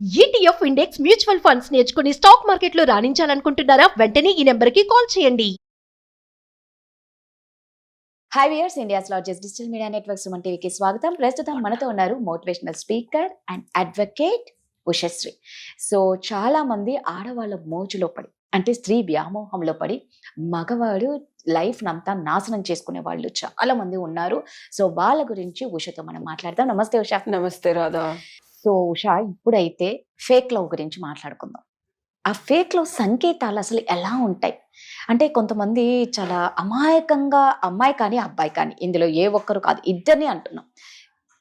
ETF index mutual funds నేర్చుకుని stock మార్కెట్లో రాణించాలనుకుంటున్నారా? వెంటనే ఈ నెంబర్కి కాల్ చేయండి. High viewers, India's largest digital media network Suman టీవీకి స్వాగతం. ప్రస్తుతం మనతో ఉన్నారు motivational speaker and advocate Ushasri. So చాలా మంది ఆడవాళ్ళ మోజులో పడి, అంటే స్త్రీ వ్యామోహంలో పడి మగవాడు లైఫ్ నంతా నాశనం చేసుకునే వాళ్ళు చాలా మంది ఉన్నారు. సో వాళ్ళ గురించి ఉషతో మనం మాట్లాడదాం. నమస్తే ఉష. నమస్తే రాధా. సో ఉష, ఇప్పుడైతే ఫేక్ లవ్ గురించి మాట్లాడుకుందాం. ఆ ఫేక్ లవ్ సంకేతాలు అసలు ఎలా ఉంటాయి? అంటే కొంతమంది చాలా అమాయకంగా, అమ్మాయి కానీ అబ్బాయి కానీ, ఇందులో ఏ ఒక్కరు కాదు, ఇద్దరిని అంటున్నాం,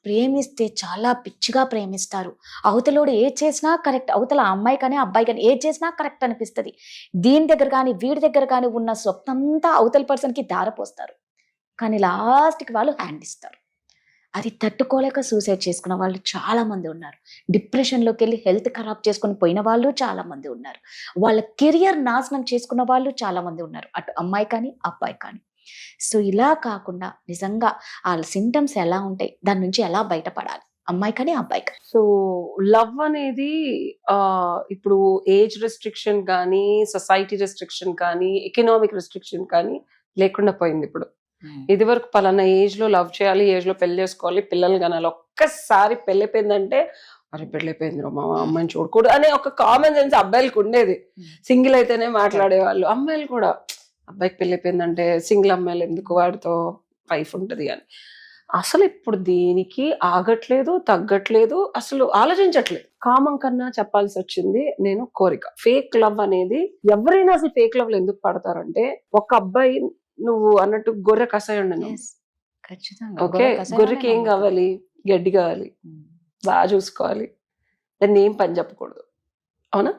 ప్రేమిస్తే చాలా పిచ్చిగా ప్రేమిస్తారు. అవతలోడు ఏ చేసినా కరెక్ట్, అవతల అమ్మాయి కానీ అబ్బాయి కానీ ఏ చేసినా కరెక్ట్ అనిపిస్తుంది. దీని దగ్గర కానీ వీడి దగ్గర కానీ ఉన్న స్వప్నంతా అవతల పర్సన్కి దారపోస్తారు. కానీ లాస్ట్కి వాళ్ళు హ్యాండ్ ఇస్తారు. అది తట్టుకోలేక సూసైడ్ చేసుకున్న వాళ్ళు చాలా మంది ఉన్నారు. డిప్రెషన్లోకి వెళ్ళి హెల్త్ ఖరాబ్ చేసుకుని పోయిన వాళ్ళు చాలా మంది ఉన్నారు. వాళ్ళ కెరియర్ నాశనం చేసుకున్న వాళ్ళు చాలా మంది ఉన్నారు, అటు అమ్మాయి కానీ అబ్బాయి కానీ. సో ఇలా కాకుండా నిజంగా ఆ సింటమ్స్ ఎలా ఉంటాయి, దాని నుంచి ఎలా బయటపడాలి, అమ్మాయి కానీ అబ్బాయి కానీ? సో లవ్ అనేది ఇప్పుడు ఏజ్ రెస్ట్రిక్షన్ కానీ, సొసైటీ రెస్ట్రిక్షన్ కానీ, ఎకనామిక్ రెస్ట్రిక్షన్ కానీ లేకుండా పోయింది. ఇప్పుడు ఇది వరకు పలానా ఏజ్ లో లవ్ చేయాలి, ఏజ్ లో పెళ్లి చేసుకోవాలి, పిల్లలు కనాలి. ఒక్కసారి పెళ్ళైపోయిందంటే అరే పెళ్ళైపోయింది మా అమ్మాయిని చూడకూడదు అనే ఒక కామన్ సెన్స్ అబ్బాయిలకు ఉండేది. సింగిల్ అయితేనే మాట్లాడేవాళ్ళు. అమ్మాయిలు కూడా అబ్బాయికి పెళ్ళైపోయిందంటే సింగిల్ అమ్మాయిలు ఎందుకు, వాడితో వైఫ్ ఉంటది అని. అసలు ఇప్పుడు దీనికి ఆగట్లేదు, తగ్గట్లేదు, అసలు ఆలోచించట్లేదు. కామం కన్నా చెప్పాల్సి వచ్చింది నేను కోరిక. ఫేక్ లవ్ అనేది ఎవరైనా అసలు ఫేక్ లవ్ లో ఎందుకు పడతారంటే, ఒక అబ్బాయి నువ్వు అన్నట్టు గొర్రె కషాయం ఉండను. ఓకే, గొర్రెకి ఏం కావాలి? గడ్డి కావాలి, బాగా చూసుకోవాలి, దాన్ని ఏం పని చెప్పకూడదు. అవునా?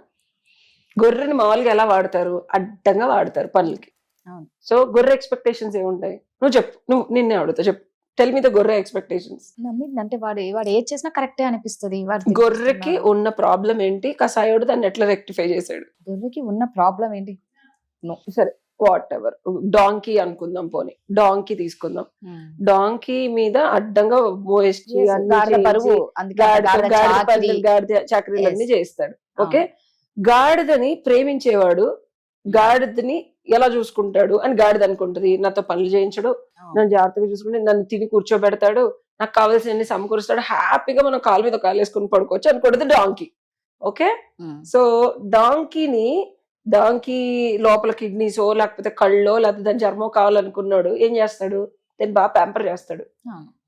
గొర్రెని మామూలుగా ఎలా వాడతారు? అడ్డంగా వాడతారు పనులకి. సో గొర్రె ఎక్స్పెక్టేషన్స్ ఏముంటాయి? నువ్వు చెప్పు, నువ్వు నిన్నే అడుగుతా, చెప్పు. టెల్ మీ ద గొర్రె ఎక్స్పెక్టేషన్స్. అంటే వాడు ఏది చేసినా కరెక్టే అనిపిస్తుంది. గొర్రెకి ఉన్న ప్రాబ్లం ఏంటి? కషాయోడు దాన్ని ఎట్లా రెక్టిఫై చేశాడు? గొర్రెకి ఉన్న ప్రాబ్లం ఏంటి? సరే, వాట్ ఎవర్, డాంకీ అనుకుందాం, పోనీ డాంకీ తీసుకుందాం. డాంకీ మీద అడ్డంగా మోయేసి గాడిద చాకరీలన్నీ చేస్తాడు. ఓకే, గాడిదని ప్రేమించేవాడు గాడిదని ఎలా చూసుకుంటాడు అని గాడిద అనుకుంటది. నాతో పనులు చేయించడు, నన్ను జాగ్రత్తగా చూసుకుంటే, నన్ను తిని కూర్చోబెడతాడు, నాకు కావాల్సినన్ని సమకూరుస్తాడు, హ్యాపీగా మనం కాలు మీద కాలు వేసుకుని పడుకోవచ్చు అనుకుంటుంది డాంకీ. ఓకే, సో డాంకీ లోపల కిడ్నీసో లేకపోతే కళ్ళో లేకపోతే దాని చర్మం కావాలనుకున్నాడు, ఏం చేస్తాడు? దాన్ని బాగా ప్యాంపర్ చేస్తాడు,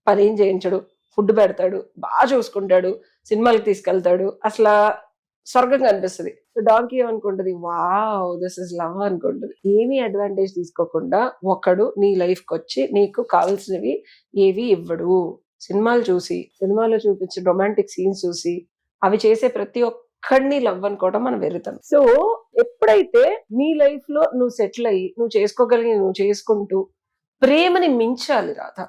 పని ఏం చేయించడు, ఫుడ్ పెడతాడు, బాగా చూసుకుంటాడు, సినిమాలకు తీసుకెళ్తాడు, అసలు స్వర్గంగా అనిపిస్తుంది. సో డాంకీ ఏమనుకుంటుంది? వావ్, దిస్ ఇస్ లవ్ అనుకుంటుంది. ఏమీ అడ్వాంటేజ్ తీసుకోకుండా ఒకడు నీ లైఫ్కి వచ్చి నీకు కావాల్సినవి ఏవి ఇవ్వడు. సినిమాలు చూసి, సినిమాలో చూపించే రొమాంటిక్ సీన్స్ చూసి, అవి చేసే ప్రతి ఒక్కడిని లవ్ అనుకోవడం మనం వెరుతాం. సో ఎప్పుడైతే నీ లైఫ్ లో నువ్వు సెటిల్ అయ్యి నువ్వు చేసుకోగలిగి నువ్వు చేసుకుంటూ ప్రేమని మించాలి రాధ,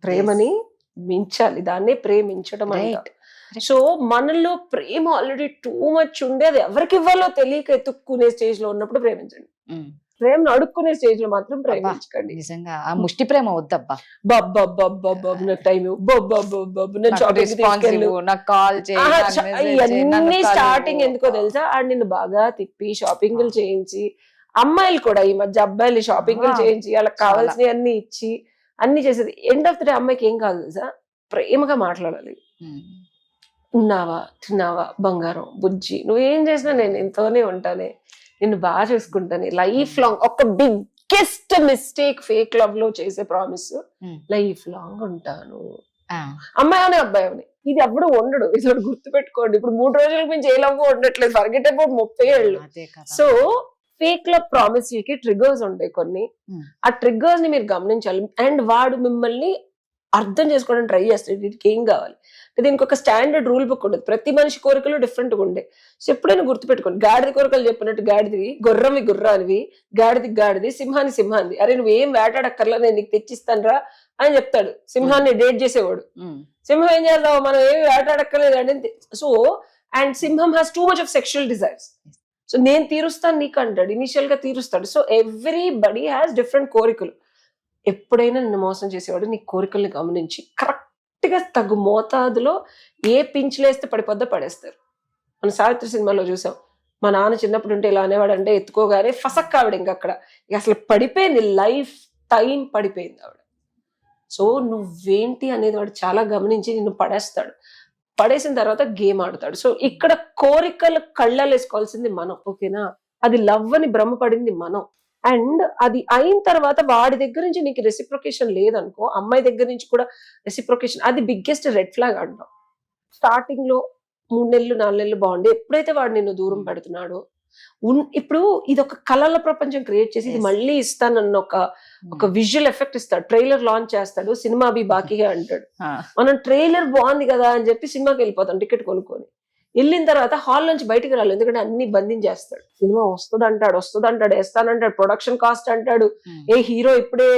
ప్రేమని మించాలి, దాన్నే ప్రేమించడం అంట. సో మనలో ప్రేమ ఆల్రెడీ టూ మచ్ ఉండే, అది ఎవరికి ఇవ్వాలో తెలియక ఎత్తుక్కునే స్టేజ్ లో ఉన్నప్పుడు ప్రేమించండి. ప్రేమను అడుక్కునే స్టేజ్ లో మాత్రం ప్రేమించకండి. నిజంగా ఆ ముష్టి ప్రేమ వద్దబ్బా. ఇవన్నీ స్టార్టింగ్ ఎందుకో తెలుసా? ఆడు నిన్ను బాగా తిప్పి షాపింగ్లు చేయించి, అమ్మాయిలు కూడా ఈ మధ్య అబ్బాయిలు షాపింగ్లు చేయించి వాళ్ళకి కావాల్సినవి అన్ని ఇచ్చి అన్ని చేసేది. ఎండ్ ఆఫ్ ద డే అమ్మాయికి ఏం కావాలి తెలుసా? ప్రేమగా మాట్లాడాలి. ఉన్నావా, తిన్నావా, బంగారం, బుజ్జి, నువ్వేం చేసినా నేను ఎంతోనే ఉంటానే, నిన్ను బాగా చూసుకుంటాను లైఫ్ లాంగ్. ఒక బిగ్గెస్ట్ మిస్టేక్ ఫేక్ లవ్ లో చేసే ప్రామిస్, లైఫ్ లాంగ్ ఉంటాను. అమ్మాయి అని అబ్బాయి అని ఇది ఎప్పుడు ఉండడు. ఇది గుర్తు పెట్టుకోండి. ఇప్పుడు 3 రోజుల మించి ఏ లవ్ ఉండట్లేదు, ఫర్గెట్ అబౌట్ 30 ఏళ్ళు. సో ఫేక్ లవ్ ప్రామిస్ కి ట్రిగర్స్ ఉంటాయి కొన్ని. ఆ ట్రిగర్స్ ని మీరు గమనించాలి. అండ్ వాడు మిమ్మల్ని అర్థం చేసుకోవడం ట్రై చేస్తాడు. వీటికి ఏం కావాలి, దీనికి ఒక స్టాండర్డ్ రూల్ బుక్ ఉండదు. ప్రతి మనిషి కోరికలు డిఫరెంట్ గా ఉండే. సో ఎప్పుడైనా గుర్తుపెట్టుకోండి, గాడిద కోరికలు చెప్పినట్టు గాడిదివి, గుర్రవి గుర్రానివి, గాడిది సింహాన్ని సింహాన్ని. అరే నువ్వేం వేటాడక్కర్లా, నేను నీకు తెచ్చిస్తాను రా అని చెప్తాడు సింహాన్ని డేట్ చేసేవాడు. సింహం ఏం చేద్దాం, మనం ఏమి వేటాడక్కర్లేదు అంటే. సో అండ్ సింహం has too much of sexual desires. So నేను తీరుస్తాను నీకు అంటాడు, ఇనిషియల్ గా తీరుస్తాడు. సో ఎవ్రీబడి హ్యాస్ డిఫరెంట్ కోరికలు. ఎప్పుడైనా నిన్ను మోసం చేసేవాడు నీ కోరికల్ని గమనించి కరెక్ట్ గా తగు మోతాదులో ఏ పింఛలేస్తే పడిపోద్దో పడేస్తారు. మన సావిత్రి సినిమాలో చూసాం, మా నాన్న చిన్నప్పుడు ఉంటే ఇలా అనేవాడు అంటే ఎత్తుకోగానే ఫసక్ ఆవిడ ఇంకా అక్కడ ఇక అసలు పడిపోయింది, లైఫ్ టైం పడిపోయింది ఆవిడ. సో నువ్వేంటి అనేది వాడు చాలా గమనించి నిన్ను పడేస్తాడు, పడేసిన తర్వాత గేమ్ ఆడతాడు. సో ఇక్కడ కోరికలు కళ్ళలు వేసుకోవాల్సింది మనం, ఓకేనా? అది లవ్ అని భ్రమపడింది మనం. అండ్ అది అయిన తర్వాత వాడి దగ్గర నుంచి నీకు రెసిప్రొకేషన్ లేదనుకో, అమ్మాయి దగ్గర నుంచి కూడా రెసిప్రొకేషన్, అది బిగ్గెస్ట్ రెడ్ ఫ్లాగ్ అంటాం. స్టార్టింగ్ లో 3 నెలలు 4 నెలలు బాగుండి ఎప్పుడైతే వాడు నిన్ను దూరం పెడుతున్నాడో, ఇప్పుడు ఇది ఒక కళల ప్రపంచం క్రియేట్ చేసి ఇది మళ్ళీ ఇస్తానన్న ఒక విజువల్ ఎఫెక్ట్ ఇస్తాడు. ట్రైలర్ లాంచ్ చేస్తాడు, సినిమా అభి బాకీగా అంటాడు. మనం ట్రైలర్ బాగుంది కదా అని చెప్పి సినిమాకి వెళ్ళిపోతాం టికెట్ కొనుక్కొని. వెళ్ళిన తర్వాత హాల్ నుంచి బయటకు రాలి, ఎందుకంటే అన్ని బంధించేస్తాడు. సినిమా వస్తుంది అంటాడు వేస్తానంటాడు, ప్రొడక్షన్ కాస్ట్ అంటాడు, ఏ హీరో ఇప్పుడే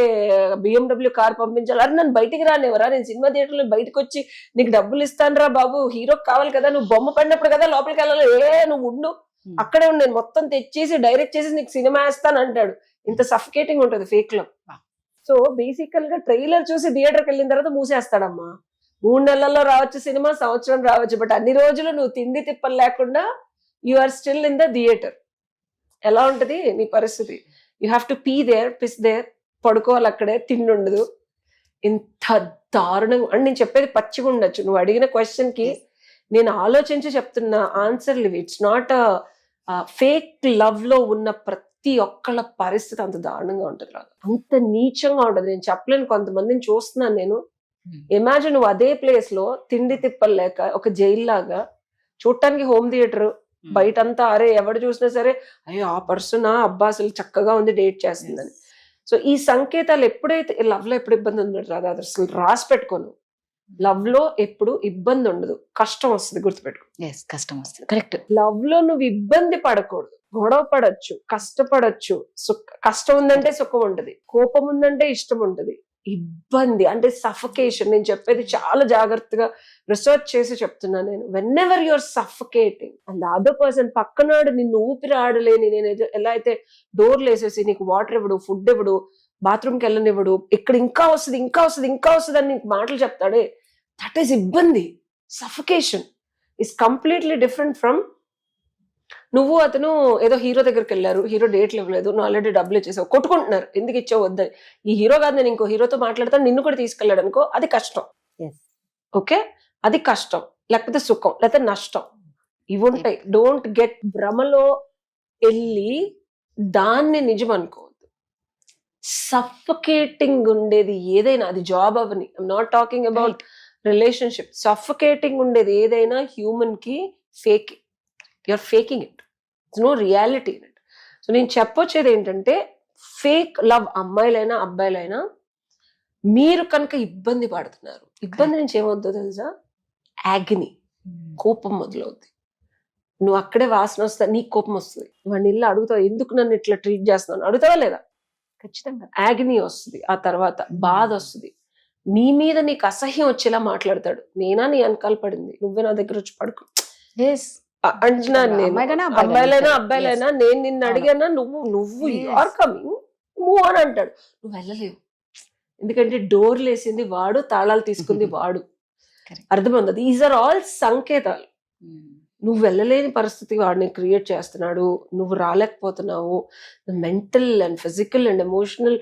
BMW కార్ పంపించాలి, అరే నన్ను బయటికి రానివరా, నేను సినిమా థియేటర్లో బయటకు వచ్చి నీకు డబ్బులు ఇస్తాను రా బాబు, హీరోకి కావాలి కదా, నువ్వు బొమ్మ పడినప్పుడు కదా లోపలికి వెళ్ళాలి, నువ్వు ఉండు అక్కడే ఉండి నేను మొత్తం తెచ్చేసి డైరెక్ట్ చేసి నీకు సినిమా వేస్తాను అంటాడు. ఇంత సఫికేటింగ్ ఉంటుంది ఫేక్ లో. సో బేసికల్ గా ట్రైలర్ చూసి థియేటర్కి వెళ్ళిన తర్వాత మూసేస్తాడమ్మా. 3 నెలల్లో రావచ్చు సినిమా, సంవత్సరం రావచ్చు, బట్ అన్ని రోజులు నువ్వు తిండి తిప్పలు లేకుండా you are still in the theatre. ఎలా ఉంటది నీ పరిస్థితి? You have to pee there, piss there, పడుకోవాలి అక్కడే, తిండి ఉండదు. ఇంత దారుణంగా. అండ్ నేను చెప్పేది పచ్చిగా ఉండొచ్చు, నువ్వు అడిగిన క్వశ్చన్ కి నేను ఆలోచించి చెప్తున్నా ఆన్సర్లు ఇవి. ఇట్స్ నాట్ ఫేక్ లవ్ లో ఉన్న ప్రతి ఒక్కళ్ళ పరిస్థితి అంత దారుణంగా ఉంటుంది, అంత నీచంగా ఉంటుంది. నేను చెప్పలేను, కొంతమందిని చూస్తున్నాను నేను. ఇమాజిన్ నువ్వు అదే ప్లేస్ లో తిండి తిప్పలు లేక ఒక జైలు లాగా, చూడటానికి హోమ్ థియేటర్, బయటంతా అరే ఎవడు చూసినా సరే అయ్యో ఆ పర్సన్ అబ్బా అసలు చక్కగా ఉంది డేట్ చేస్తుందని. సో ఈ సంకేతాలు ఎప్పుడైతే లవ్ లో ఎప్పుడు ఇబ్బంది ఉండదు రాదా, అది అసలు రాసి పెట్టుకోను. లవ్ లో ఎప్పుడు ఇబ్బంది ఉండదు, కష్టం వస్తుంది, గుర్తుపెట్టుకో. కష్టం వస్తుంది, కరెక్ట్. లవ్ లో నువ్వు ఇబ్బంది పడకూడదు, గొడవ పడచ్చు, కష్టపడచ్చు. కష్టం ఉందంటే సుఖం ఉంటది, కోపం ఉందంటే ఇష్టం ఉంటది. ఇబ్బంది అంటే సఫకేషన్. నేను చెప్పేది చాలా జాగ్రత్తగా రీసెర్చ్ చేసి చెప్తున్నాను నేను. Whenever you're suffocating and the other person పక్కనాడు నిన్ను ఊపిరి ఆడలేని, నేను ఎలా అయితే డోర్లు వేసేసి నీకు వాటర్ ఇవ్వడు, ఫుడ్ ఇవ్వడు, బాత్రూమ్కి వెళ్ళనివ్వడు, ఇక్కడ ఇంకా వస్తుంది అని నీకు మాటలు చెప్తాడే, దట్ ఈస్ ఇబ్బంది. Suffocation is completely different from నువ్వు అతను ఏదో హీరో దగ్గరికి వెళ్ళారు, హీరో డేట్లు ఇవ్వలేదు, నువ్వు ఆల్రెడీ డబ్బులు ఇచ్చేసావు, కొట్టుకుంటున్నారు, ఎందుకు ఇచ్చావు వద్దని. ఈ హీరో కాదు నేను ఇంకో హీరోతో మాట్లాడతాను, నిన్ను కూడా తీసుకెళ్ళాడు అనుకో, అది కష్టం. ఓకే, అది కష్టం, లేకపోతే సుఖం, లేకపోతే నష్టం, ఇవి ఉంటాయి. డోంట్ గెట్ భ్రమలో వెళ్ళి దాన్ని నిజం అనుకోవద్దు. సఫకేటింగ్ ఉండేది ఏదైనా, అది జాబ్ అవని, I'm not talking about relationship. Suffocating ఉండేది ఏదైనా హ్యూమన్ కి fake. You're faking it, it's no reality in it. So నేను చెప్పొచ్చేది ఏంటంటే, ఫేక్ లవ్ అమ్మాయిలైనా అబ్బాయిలైనా మీరు కనుక ఇబ్బంది పడుతున్నారు, ఇబ్బంది నుంచి ఏమవుతుందో తెలుసా, యాగ్ని, కోపం మొదలవుద్ది. నువ్వు అక్కడే వాసన వస్తా, నీకు కోపం వస్తుంది, వాడిని ఇల్లు అడుగుతావు, ఎందుకు నన్ను ఇట్లా ట్రీట్ చేస్తున్నాను అడుగుతావా లేదా? ఖచ్చితంగా యాగ్ని వస్తుంది, ఆ తర్వాత బాధ వస్తుంది, నీ మీద నీకు అసహ్యం వచ్చేలా మాట్లాడతాడు. నేనా నీ వెనకాల పడింది, నువ్వే నా దగ్గర వచ్చి పడుకో అంటున్నాను నేను. అబ్బాయిలైనా అబ్బాయిలైనా నేను నిన్ను అడిగానా, నువ్వు ఆర్ కమింగ్ మూవ్ అని అంటాడు. నువ్వు వెళ్ళలేవు, ఎందుకంటే డోర్లు వేసింది వాడు, తాళాలు తీసుకుంది వాడు. అర్థమైంది? దీస్ ఆర్ ఆల్ సంకేతాలు. నువ్వు వెళ్ళలేని పరిస్థితి వాడిని క్రియేట్ చేస్తున్నాడు, నువ్వు రాలేకపోతున్నావు, mental and physical and emotional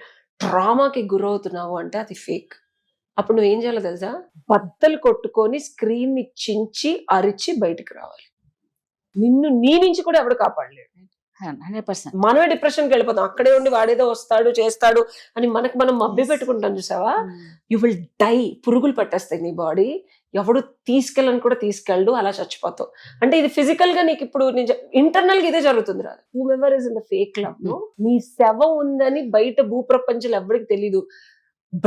ట్రామాకి గురవుతున్నావు అంటే అది ఫేక్. అప్పుడు నువ్వేం చేయాలో తెలుసా, బద్దలు కొట్టుకొని స్క్రీన్ ని చించి అరిచి బయటకు రావాలి. నిన్ను నీ నుంచి కూడా ఎవడు కాపాడలేడు. 100%. మనమే డిప్రెషన్కి వెళ్ళిపోతాం, అక్కడే ఉండి వాడేదో వస్తాడు చేస్తాడు అని మనకు మనం మభ్య పెట్టుకుంటాం. చూసావా, యు విల్ డై. పురుగులు పట్టేస్తాయి నీ బాడీ, ఎవడు తీసుకెళ్ళని కూడా తీసుకెళ్ళడు, అలా చచ్చిపోతావు. అంటే ఇది ఫిజికల్ గా నీకు ఇప్పుడు ఇంటర్నల్ గా ఇదే జరుగుతుంది రా. Whom ever is in the fake love లో నీ శవం ఉందని బయట భూప్రపంచంలో ఎవరికి తెలీదు.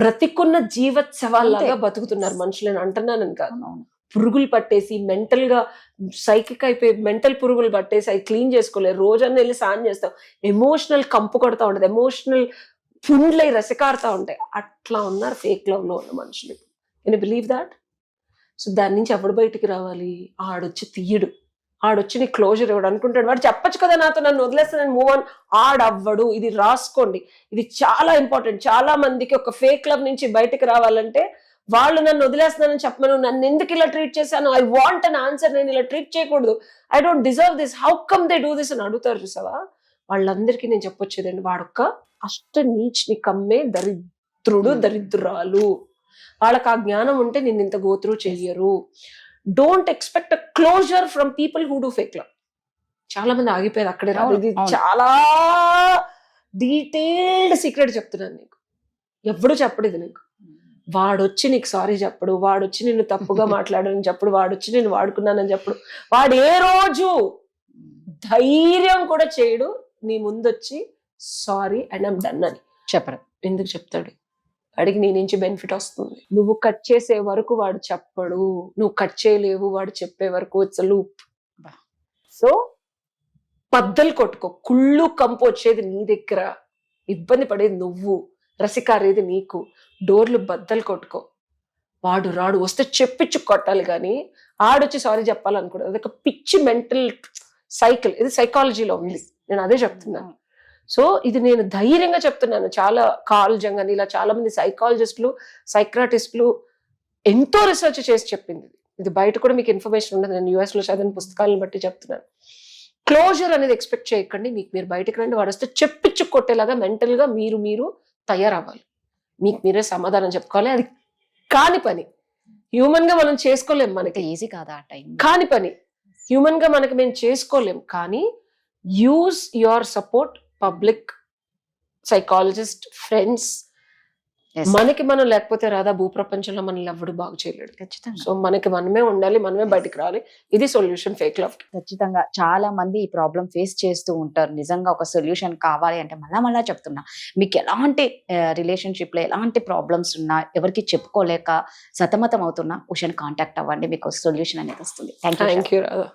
బ్రతికున్న జీవోత్సవాల్లాగా బతుకుతున్నారు మనుషులని అంటున్నాను కాదు. పురుగులు పట్టేసి మెంటల్ గా సైకిక్ అయిపోయి మెంటల్ పురుగులు పట్టేసి అవి క్లీన్ చేసుకోలేదు, రోజన్నా వెళ్ళి స్నానం చేస్తావు, ఎమోషనల్ కంపు కొడతా ఉంటది, ఎమోషనల్ పుండ్లై రసికారుతా ఉంటాయి. అట్లా ఉన్నారు ఫేక్ లవ్ లో ఉన్న మనుషులు. Can you believe that? So దాని నుంచి ఎవడు బయటికి రావాలి? ఆడొచ్చి తీయడు, ఆడొచ్చి నీ క్లోజర్ ఇవ్వడు. అనుకుంటాడు వాడు చెప్పచ్చు కదా నాతో, నన్ను వదిలేస్తానని, మూవ్ ఆన్. ఆడవ్వడు. ఇది రాసుకోండి, ఇది చాలా ఇంపార్టెంట్. చాలా మందికి ఒక ఫేక్ లవ్ నుంచి బయటికి రావాలంటే వాళ్ళు నన్ను వదిలేస్తున్నానని చెప్పను, నన్ను ఎందుకు ఇలా ట్రీట్ చేశాను, ఐ వాంట్ అన్ ఆన్సర్, నేను ఇలా ట్రీట్ చేయకూడదు, I don't deserve this, how come they do this అని అడుగుతారు చూసావా, వాళ్ళందరికీ నేను చెప్పొచ్చేదండి, వాడొక్క అష్ట నీచ్ని కమ్మే దరిద్రుడు దరిద్రాలు, వాళ్ళకి ఆ జ్ఞానం ఉంటే నిన్ను ఇంత గోత్రూ చెయ్యరు. Don't expect a closure from people who do fake love. చాలా మంది ఆగిపోయారు అక్కడే రాదు. ఇది చాలా డీటెయిల్డ్ సీక్రెట్ చెప్తున్నాను నీకు, ఎప్పుడు చెప్పడు ఇది నీకు. వాడొచ్చి నీకు సారీ చెప్పడు, వాడొచ్చి నిన్ను తప్పుగా మాట్లాడని చెప్పడు, వాడొచ్చి నేను వాడుకున్నానని చెప్పడు, వాడు ఏ రోజు ధైర్యం కూడా చేయడు నీ ముందొచ్చి సారీ అండ్ ఐమ్ డన్ అని చెప్పరు. ఎందుకు చెప్తాడు? వాడికి నీ నుంచి బెనిఫిట్ వస్తుంది. నువ్వు కట్ చేసే వరకు వాడు చెప్పడు, నువ్వు కట్ చేయలేవు వాడు చెప్పే వరకు. It's loop. సో బద్దలు కొట్టుకో, కుళ్ళు కంపు వచ్చేది నీ దగ్గర, ఇబ్బంది పడేది నువ్వు, రసికారేది నీకు. డోర్లు బద్దలు కొట్టుకో. వాడు రాడు, వస్తే చెప్పించు కొట్టాలి, కానీ ఆడొచ్చి సారీ చెప్పాలనుకోవడం అది ఒక పిచ్చి మెంటల్ సైకిల్. ఇది సైకాలజీలో ఉంది, నేను అదే చెప్తున్నాను. సో ఇది నేను ధైర్యంగా చెప్తున్నాను. చాలా కార్ల్ జంగ్ అని ఇలా చాలా మంది సైకాలజిస్టులు, సైక్రాటిస్టులు ఎంతో రీసెర్చ్ చేసి చెప్పింది. ఇది బయట కూడా మీకు ఇన్ఫర్మేషన్ ఉండదు, నేను US లో చదివిన పుస్తకాలను బట్టి చెప్తున్నాను. క్లోజర్ అనేది ఎక్స్పెక్ట్ చేయకండి. మీకు మీరు బయటకు రండి, వాడు వస్తే చెప్పించు కొట్టేలాగా మెంటల్ గా మీరు తయారవ్వాలి. మీకు మీరే సమాధానం చెప్పుకోవాలి. అది కాని పని, హ్యూమన్ గా మనం చేసుకోలేం, మనకి ఈజీ కాదా ఆ టైం, కాని పని హ్యూమన్ గా మనకి మేము చేసుకోలేం. కానీ use your support, public, psychologist, friends. మనకి మనం లేకపోతే రాదా భూప్రపంచంలో మనల్ని ఎవడు బాగు చేయలేడు. ఖచ్చితంగా. సో మనకి మనమే ఉండాలి, మనమే బయటికి రావాలి. ఇది సొల్యూషన్ ఫేక్ లవ్. ఖచ్చితంగా చాలా మంది ఈ ప్రాబ్లం ఫేస్ చేస్తూ ఉంటారు. నిజంగా ఒక సొల్యూషన్ కావాలి అంటే మళ్ళా చెప్తున్నా, మీకు ఎలాంటి రిలేషన్షిప్ లో ఎలాంటి ప్రాబ్లమ్స్ ఉన్నా, ఎవరికి చెప్పుకోలేక సతమతం అవుతున్నా ఉషాని కాంటాక్ట్ అవ్వండి, మీకు సొల్యూషన్ అనేది వస్తుంది. Thank you. Thank you Radha.